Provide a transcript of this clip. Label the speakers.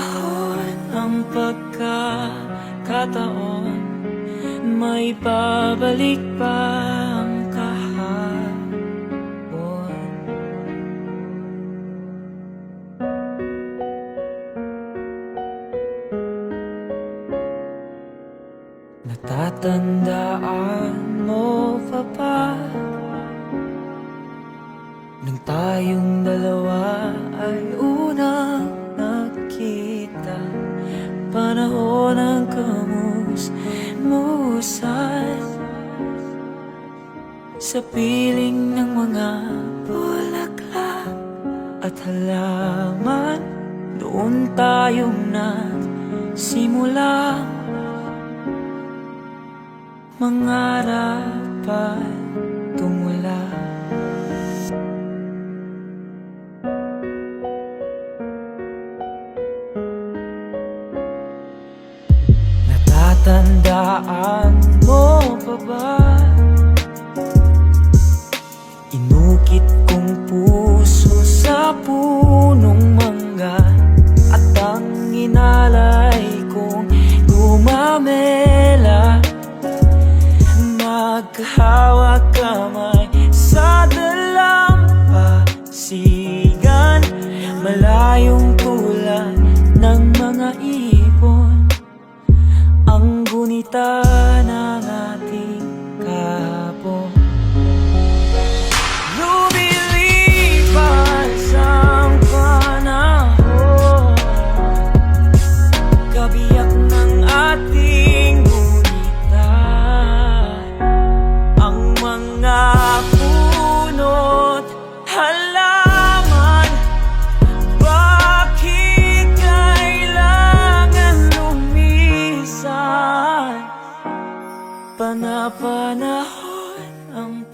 Speaker 1: panahon ang pagkakataon, may babalik pa ang kahapon. Natatandaan mo pa ba nang tayong dalawa ay unang nakita? Panahon ng kamus-musan sa piling ng mga bulaklak at halaman. Doon tayong nagsimula mangarap at tumula. Natatandaan mo pa ba? Inukit kong puso sa punong mangga at ang inalay kong gumamela. Magkahawak kamay sa dalampasigan, malayong tulad ng mga ibon, ang gunita ng ating kahapon. Lumilipas ang panahon, kabiyak ng ating gunita, ang mga puno't halaman. Bakit kailangan lumisan? Panahon ang